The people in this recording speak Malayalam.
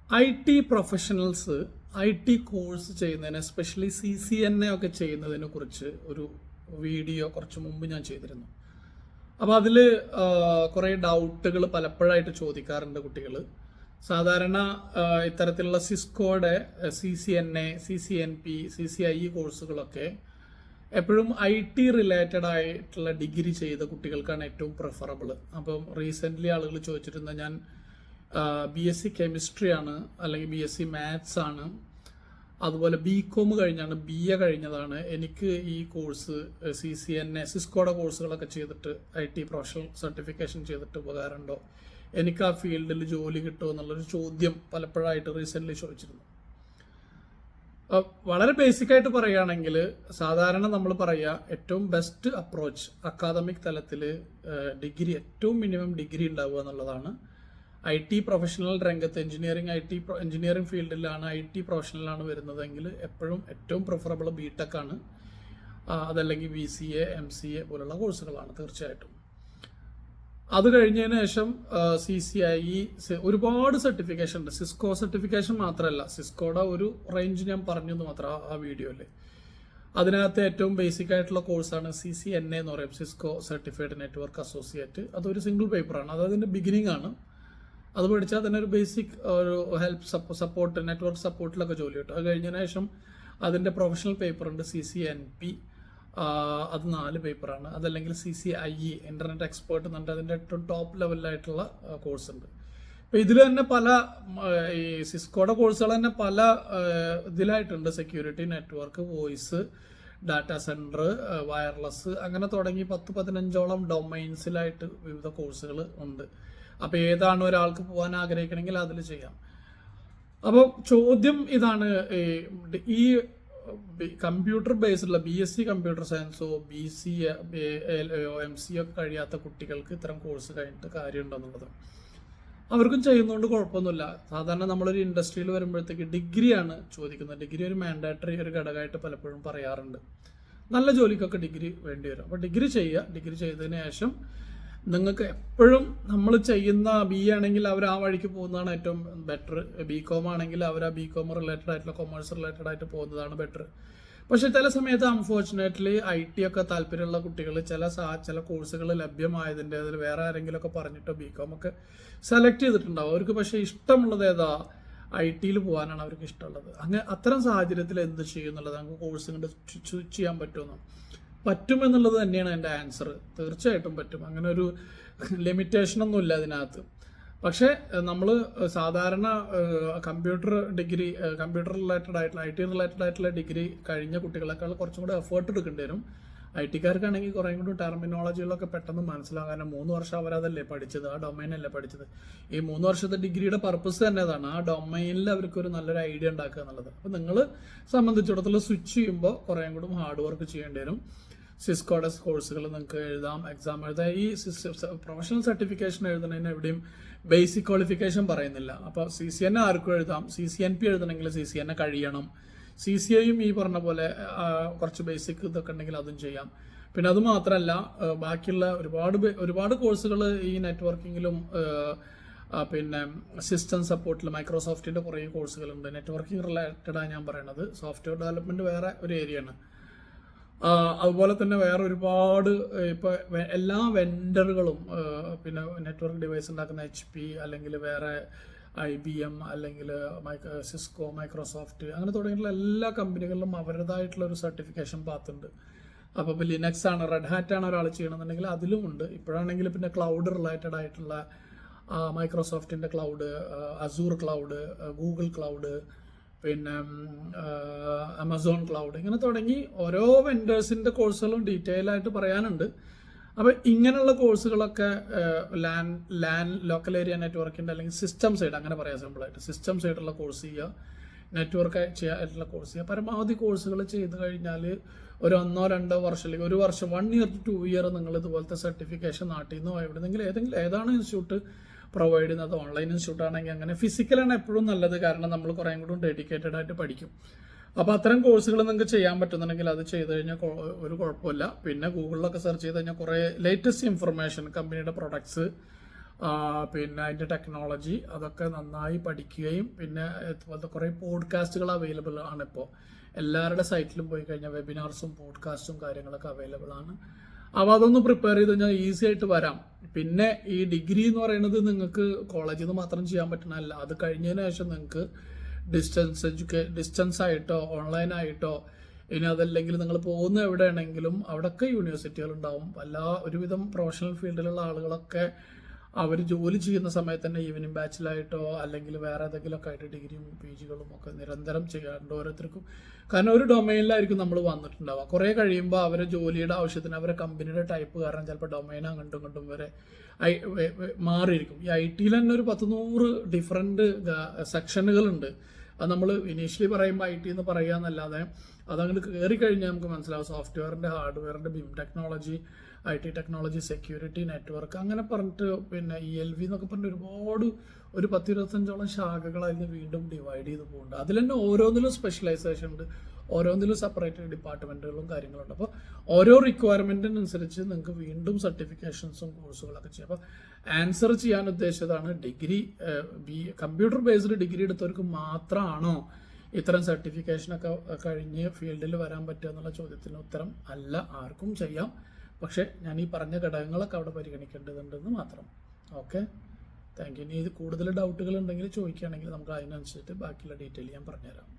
IT പ്രൊഫഷണൽസ് IT കോഴ്സ് ചെയ്യുന്നതിന് എസ്പെഷ്യലി CCNA ഒക്കെ ചെയ്യുന്നതിനെ കുറിച്ച് ഒരു വീഡിയോ കുറച്ച് മുമ്പ് ഞാൻ ചെയ്തിരുന്നു. അപ്പോൾ അതിൽ കുറേ ഡൗട്ടുകൾ പലപ്പോഴായിട്ട് ചോദിക്കാറുണ്ട് കുട്ടികൾ. സാധാരണ ഇത്തരത്തിലുള്ള സിസ്കോയുടെ CCNA, CCNP, CCIE കോഴ്സുകളൊക്കെ എപ്പോഴും IT റിലേറ്റഡ് ആയിട്ടുള്ള ഡിഗ്രി ചെയ്ത കുട്ടികൾക്കാണ് ഏറ്റവും പ്രിഫറബിൾ. അപ്പം റീസെൻ്റ്ലി ആളുകൾ ചോദിച്ചിരുന്ന ഞാൻ BSc കെമിസ്ട്രി ആണ്, അല്ലെങ്കിൽ BSc മാത്സ് ആണ്, അതുപോലെ BCom കഴിഞ്ഞാണ്, BA കഴിഞ്ഞതാണ്, എനിക്ക് ഈ കോഴ്സ് CCNA സിസ്കോയുടെ കോഴ്സുകളൊക്കെ ചെയ്തിട്ട് IT പ്രൊഫഷണൽ സർട്ടിഫിക്കേഷൻ ചെയ്തിട്ട് ഉപകാരമുണ്ടോ, എനിക്ക് ആ ഫീൽഡിൽ ജോലി കിട്ടുമോ എന്നുള്ളൊരു ചോദ്യം പലപ്പോഴായിട്ട് റീസെൻ്റ്ലി ചോദിച്ചിരുന്നു. വളരെ ബേസിക് ആയിട്ട് പറയുകയാണെങ്കിൽ സാധാരണ നമ്മൾ പറയുക ഏറ്റവും ബെസ്റ്റ് അപ്രോച്ച് അക്കാദമിക് തലത്തിൽ ഡിഗ്രി, ഏറ്റവും മിനിമം ഡിഗ്രി ഉണ്ടാവുക എന്നുള്ളതാണ്. IT പ്രൊഫഷണൽ രംഗത്ത് എഞ്ചിനീയറിംഗ് ഫീൽഡിലാണ് IT പ്രൊഫഷണലാണ് വരുന്നതെങ്കിൽ എപ്പോഴും ഏറ്റവും പ്രിഫറബിൾ BTech ആണ്, അതല്ലെങ്കിൽ BCA, MCA പോലുള്ള കോഴ്സുകളാണ് തീർച്ചയായിട്ടും. അത് കഴിഞ്ഞതിന് ശേഷം CCIE, ഒരുപാട് സർട്ടിഫിക്കേഷൻ ഉണ്ട്. സിസ്കോ സർട്ടിഫിക്കേഷൻ മാത്രമല്ല, സിസ്കോയുടെ ഒരു റേഞ്ച് ഞാൻ പറഞ്ഞു മാത്രം ആ വീഡിയോയിൽ. അതിനകത്ത് ഏറ്റവും ബേസിക് ആയിട്ടുള്ള കോഴ്സാണ് CCNA എന്ന് പറയും, സിസ്കോ സർട്ടിഫൈഡ് നെറ്റ്വർക്ക് അസോസിയേറ്റ്. അതൊരു സിംഗിൾ പേപ്പറാണ്, അത് അതിൻ്റെ ബിഗിനിങ് ആണ്. അത് പഠിച്ചാൽ തന്നെ ഒരു ബേസിക് ഒരു ഹെൽപ്പ് സപ്പോർട്ട്, നെറ്റ്വർക്ക് സപ്പോർട്ടിലൊക്കെ ജോലി കിട്ടും. അത് കഴിഞ്ഞതിന് ശേഷം അതിൻ്റെ പ്രൊഫഷണൽ പേപ്പർ ഉണ്ട് CCNP, അത് 4 പേപ്പറാണ്. അതല്ലെങ്കിൽ CCIE ഇന്റർനെറ്റ് എക്സ്പേർട്ട് എന്നുണ്ട്, അതിൻ്റെ ഏറ്റവും ടോപ്പ് ലെവലിലായിട്ടുള്ള കോഴ്സ് ഉണ്ട്. അപ്പോൾ ഇതിൽ തന്നെ പല ഈ സിസ്കോയുടെ കോഴ്സുകൾ തന്നെ പല ഇതിലായിട്ടുണ്ട്. Security, network, voice, data centre, wireless, അങ്ങനെ തുടങ്ങി 10-15ഓളം ഡൊമൈൻസിലായിട്ട് വിവിധ കോഴ്സുകൾ ഉണ്ട്. അപ്പോൾ ഏതാണ് ഒരാൾക്ക് പോകാൻ ആഗ്രഹിക്കണമെങ്കിൽ അതിൽ ചെയ്യാം. അപ്പോൾ ചോദ്യം ഇതാണ്, ഈ കമ്പ്യൂട്ടർ ബേസ്ഡുള്ള BSc കമ്പ്യൂട്ടർ സയൻസോ BCA, MCA ഒക്കെ കഴിയാത്ത കുട്ടികൾക്ക് ഇത്തരം കോഴ്സ് കഴിഞ്ഞിട്ട് കാര്യമുണ്ടെന്നുള്ളത്. അവർക്കും ചെയ്യുന്നതുകൊണ്ട് കുഴപ്പമൊന്നുമില്ല. സാധാരണ നമ്മളൊരു ഇൻഡസ്ട്രിയിൽ വരുമ്പോഴത്തേക്ക് ഡിഗ്രിയാണ് ചോദിക്കുന്നത്. ഡിഗ്രി ഒരു മാൻഡേറ്ററി ഒരു ഘടകമായിട്ട് പലപ്പോഴും പറയാറുണ്ട്. നല്ല ജോലിക്കൊക്കെ ഡിഗ്രി വേണ്ടി വരും. അപ്പോൾ ഡിഗ്രി ചെയ്യുക. ഡിഗ്രി ചെയ്തതിന് ശേഷം നിങ്ങൾക്ക് എപ്പോഴും നമ്മൾ ചെയ്യുന്ന BA ആണെങ്കിൽ അവർ ആ വഴിക്ക് പോകുന്നതാണ് ഏറ്റവും ബെറ്റർ. BCom ആണെങ്കിൽ അവർ ആ BCom റിലേറ്റഡ് ആയിട്ടുള്ള കൊമേഴ്സ് റിലേറ്റഡ് ആയിട്ട് പോകുന്നതാണ് ബെറ്റർ. പക്ഷെ ചില സമയത്ത് അൺഫോർച്ചുനേറ്റ്ലി IT ഒക്കെ താല്പര്യമുള്ള കുട്ടികൾ ചില കോഴ്സുകൾ ലഭ്യമായതിൻ്റെ അതിൽ വേറെ ആരെങ്കിലും ഒക്കെ പറഞ്ഞിട്ടോ BCom ഒക്കെ സെലക്ട് ചെയ്തിട്ടുണ്ടാവും. അവർക്ക് പക്ഷേ ഇഷ്ടമുള്ളത് ഏതാ, IT പോകാനാണ് അവർക്ക് ഇഷ്ടമുള്ളത്. അത്തരം സാഹചര്യത്തിൽ എന്ത് ചെയ്യും എന്നുള്ളത്, നമുക്ക് കോഴ്സ് കൊണ്ട് സ്വിച്ച് ചെയ്യാൻ പറ്റുമെന്നോ? പറ്റുമെന്നുള്ളത് തന്നെയാണ് എൻ്റെ ആൻസർ. തീർച്ചയായിട്ടും പറ്റും, അങ്ങനെ ഒരു ലിമിറ്റേഷനൊന്നും ഇല്ല അതിനകത്ത്. പക്ഷേ നമ്മൾ സാധാരണ കമ്പ്യൂട്ടർ റിലേറ്റഡ് ആയിട്ടുള്ള IT റിലേറ്റഡ് ആയിട്ടുള്ള ഡിഗ്രി കഴിഞ്ഞ കുട്ടികളെക്കാൾ കുറച്ചും കൂടെ എഫേർട്ട് എടുക്കേണ്ടി വരും. IT-കാർക്കാണെങ്കിൽ കുറേ കൂടി ടെർമിനോളജികളൊക്കെ പെട്ടെന്ന് മനസ്സിലാവും. കാരണം 3 വർഷം അവരതല്ലേ പഠിച്ചത്, ആ ഡൊമൈനല്ലേ പഠിച്ചത്. ഈ 3 വർഷത്തെ ഡിഗ്രിയുടെ പർപ്പസ് തന്നെ അതാണ്, ആ ഡൊമൈനിൽ അവർക്ക് ഒരു നല്ലൊരു ഐഡിയ ഉണ്ടാക്കുക എന്നുള്ളത്. അപ്പോൾ നിങ്ങൾ സംബന്ധിച്ചിടത്തോളം സ്വിച്ച് ചെയ്യുമ്പോൾ കുറേ കൂടി ഹാർഡ് വർക്ക് ചെയ്യേണ്ടി വരും. സിസ്കോയുടെ കോഴ്സുകൾ നിങ്ങൾക്ക് എഴുതാം, എക്സാം എഴുതാം. ഈ പ്രൊഫഷണൽ സർട്ടിഫിക്കേഷൻ എഴുതുന്നതിന് എവിടെയും ബേസിക് ക്വാളിഫിക്കേഷൻ പറയുന്നില്ല. അപ്പോൾ CCNA ആർക്കും എഴുതാം. CCNP എഴുതണമെങ്കിൽ CCNA കഴിയണം. CCIയും ഈ പറഞ്ഞ പോലെ കുറച്ച് ബേസിക് ഇതൊക്കെ ഉണ്ടെങ്കിൽ അതും ചെയ്യാം. പിന്നെ അത് മാത്രമല്ല, ബാക്കിയുള്ള ഒരുപാട് കോഴ്സുകൾ ഈ നെറ്റ്വർക്കിങ്ങിലും പിന്നെ സിസ്റ്റം സപ്പോർട്ടിൽ മൈക്രോസോഫ്റ്റിൻ്റെ കുറേ കോഴ്സുകളുണ്ട്. നെറ്റ്വർക്കിംഗ് റിലേറ്റഡാണ് ഞാൻ പറയുന്നത്. സോഫ്റ്റ്വെയർ ഡെവലപ്മെൻറ്റ് വേറെ ഒരു ഏരിയയാണ്. അതുപോലെ തന്നെ വേറെ ഒരുപാട് ഇപ്പോൾ എല്ലാ വെൻഡറുകളും, പിന്നെ നെറ്റ്വർക്ക് ഡിവൈസ് ഉണ്ടാക്കുന്ന HP, അല്ലെങ്കിൽ വേറെ IBM, അല്ലെങ്കിൽ സിസ്കോ, മൈക്രോസോഫ്റ്റ്, അങ്ങനെ തുടങ്ങിയിട്ടുള്ള എല്ലാ കമ്പനികളിലും അവരുടേതായിട്ടുള്ള ഒരു സർട്ടിഫിക്കേഷൻ പാത്തുണ്ട്. അപ്പോൾ ഇപ്പോൾ ലിനക്സ് ആണ്, റെഡ് ഹാറ്റ് ആണ് ഒരാൾ ചെയ്യണമെന്നുണ്ടെങ്കിൽ അതിലുമുണ്ട്. ഇപ്പോഴാണെങ്കിൽ പിന്നെ ക്ലൗഡ് റിലേറ്റഡ് ആയിട്ടുള്ള മൈക്രോസോഫ്റ്റിൻ്റെ cloud, Azure cloud, Google cloud, പിന്നെ ആമസോൺ ക്ലൗഡ്, ഇങ്ങനെ തുടങ്ങി ഓരോ വെൻഡേഴ്സിൻ്റെ കോഴ്സുകളും ഡീറ്റെയിൽ ആയിട്ട് പറയാനുണ്ട്. അപ്പോൾ ഇങ്ങനെയുള്ള കോഴ്സുകളൊക്കെ ലോക്കൽ ഏരിയ നെറ്റ്വർക്കിൻ്റെ അല്ലെങ്കിൽ സിസ്റ്റം സൈഡ്, അങ്ങനെ പറയാം സിമ്പിളായിട്ട്, സിസ്റ്റം സൈഡുള്ള കോഴ്സ് ചെയ്യുക, നെറ്റ്വർക്ക് ചെയ്യായിട്ടുള്ള കോഴ്സ് ചെയ്യുക. പരമാവധി കോഴ്സുകൾ ചെയ്ത് കഴിഞ്ഞാൽ ഒരു 1-2 വർഷം, അല്ലെങ്കിൽ 1 വർഷം, 1 ഇയർ to 2 ഇയർ നിങ്ങൾ ഇതുപോലത്തെ സർട്ടിഫിക്കേഷൻ നാട്ടിൽ നിന്നോ എവിടെയെങ്കിലും ഏതാണ് ഇൻസ്റ്റിറ്റ്യൂട്ട് പ്രൊവൈഡ് ചെയ്യുന്നത്, ഓൺലൈൻ ഇൻസ്റ്റിറ്റ്യൂട്ട് ആണെങ്കിൽ അങ്ങനെ. ഫിസിക്കലാണ് എപ്പോഴും നല്ലത്, കാരണം നമ്മൾ കുറേ കൂടി ഡെഡിക്കേറ്റഡ് ആയിട്ട് പഠിക്കും. അപ്പോൾ അത്തരം കോഴ്സുകൾ നിങ്ങൾക്ക് ചെയ്യാൻ പറ്റുന്നുണ്ടെങ്കിൽ അത് ചെയ്ത് കഴിഞ്ഞാൽ ഒരു കുഴപ്പമില്ല. പിന്നെ ഗൂഗിളിലൊക്കെ സെർച്ച് ചെയ്ത് കഴിഞ്ഞാൽ കുറേ ലേറ്റസ്റ്റ് ഇൻഫർമേഷൻ, കമ്പനിയുടെ പ്രൊഡക്ട്സ്, പിന്നെ അതിൻ്റെ ടെക്നോളജി അതൊക്കെ നന്നായി പഠിക്കുകയും പിന്നെ ഇതുപോലത്തെ കുറേ പോഡ്കാസ്റ്റുകൾ അവൈലബിൾ ആണ് ഇപ്പോൾ. എല്ലാവരുടെ സൈറ്റിലും പോയി കഴിഞ്ഞാൽ വെബിനാർസും പോഡ്കാസ്റ്റും കാര്യങ്ങളൊക്കെ അവൈലബിൾ ആണ്. അപ്പോൾ അതൊന്ന് പ്രിപ്പയർ ചെയ്ത് കഴിഞ്ഞാൽ ഈസി ആയിട്ട് വരാം. പിന്നെ ഈ ഡിഗ്രി എന്ന് പറയുന്നത് നിങ്ങൾക്ക് കോളേജിൽ നിന്ന് മാത്രം ചെയ്യാൻ പറ്റണമല്ല. അത് കഴിഞ്ഞതിന് ശേഷം നിങ്ങൾക്ക് ഡിസ്റ്റൻസ് ആയിട്ടോ ഓൺലൈനായിട്ടോ ഇനി അതല്ലെങ്കിൽ നിങ്ങൾ പോകുന്ന എവിടെയാണെങ്കിലും അവിടെയൊക്കെ യൂണിവേഴ്സിറ്റികൾ ഉണ്ടാവും. ഒരുവിധം പ്രൊഫഷണൽ ഫീൽഡിലുള്ള ആളുകളൊക്കെ അവർ ജോലി ചെയ്യുന്ന സമയത്ത് തന്നെ ഈവനിങ് ബാച്ചിലായിട്ടോ അല്ലെങ്കിൽ വേറെ ഏതെങ്കിലുമൊക്കെ ആയിട്ട് ഡിഗ്രിയും PGകളും ഒക്കെ നിരന്തരം ചെയ്യാറുണ്ട് ഓരോരുത്തർക്കും. കാരണം ഒരു ഡൊമൈനിലായിരിക്കും നമ്മൾ വന്നിട്ടുണ്ടാവുക. കുറേ കഴിയുമ്പോൾ അവരെ ജോലിയുടെ ആവശ്യത്തിന് അവരെ കമ്പനിയുടെ ടൈപ്പ് കാരണം ചിലപ്പോൾ ഡൊമൈൻ അങ്ങോട്ടും ഇങ്ങോട്ടും വരെ മാറിയിരിക്കും. ഈ IT തന്നെ ഒരു 100 ഡിഫറെൻറ്റ് സെക്ഷനുകളുണ്ട്. അത് നമ്മൾ ഇനീഷ്യലി പറയുമ്പോൾ IT എന്ന് പറയുക എന്നല്ലാതെ അതങ്ങോട്ട് കയറി കഴിഞ്ഞാൽ നമുക്ക് മനസ്സിലാവും. സോഫ്റ്റ്വെയറിൻ്റെ, ഹാർഡ്വെയറിൻ്റെ, BIM technology, IT technology, security, network അങ്ങനെ പറഞ്ഞിട്ട് പിന്നെ ELV എന്നൊക്കെ പറഞ്ഞിട്ട് ഒരുപാട് ഒരു 10-25ഓളം ശാഖകൾ അതിന് വീണ്ടും ഡിവൈഡ് ചെയ്ത് പോകുന്നുണ്ട്. അതിൽ തന്നെ ഓരോന്നിലും സ്പെഷ്യലൈസേഷൻ ഉണ്ട്, ഓരോന്നിലും സെപ്പറേറ്റ് ഡിപ്പാർട്ട്മെൻറ്റുകളും കാര്യങ്ങളുണ്ട്. അപ്പോൾ ഓരോ റിക്വയർമെൻറ്റിനനുസരിച്ച് നിങ്ങൾക്ക് വീണ്ടും സർട്ടിഫിക്കേഷൻസും കോഴ്സുകളൊക്കെ ചെയ്യാം. അപ്പോൾ ആൻസർ ചെയ്യാൻ ഉദ്ദേശിച്ചതാണ് ഡിഗ്രി കമ്പ്യൂട്ടർ ബേസ്ഡ് ഡിഗ്രി എടുത്തവർക്ക് മാത്രമാണോ ഇത്തരം സർട്ടിഫിക്കേഷനൊക്കെ കഴിഞ്ഞ് ഫീൽഡിൽ വരാൻ പറ്റുക എന്നുള്ള ചോദ്യത്തിന് ഉത്തരം അല്ല, ആർക്കും ചെയ്യാം. പക്ഷേ ഞാൻ ഈ പറഞ്ഞ ഘടകങ്ങളൊക്കെ അവിടെ പരിഗണിക്കേണ്ടതുണ്ടെന്ന് മാത്രം. Okay, thank you. ഇനി ഇത് കൂടുതൽ ഡൗട്ടുകൾ ഉണ്ടെങ്കിൽ ചോദിക്കുകയാണെങ്കിൽ നമുക്ക് അതിനനുസരിച്ചിട്ട് ബാക്കിയുള്ള ഡീറ്റെയിൽ ഞാൻ പറഞ്ഞുതരാം.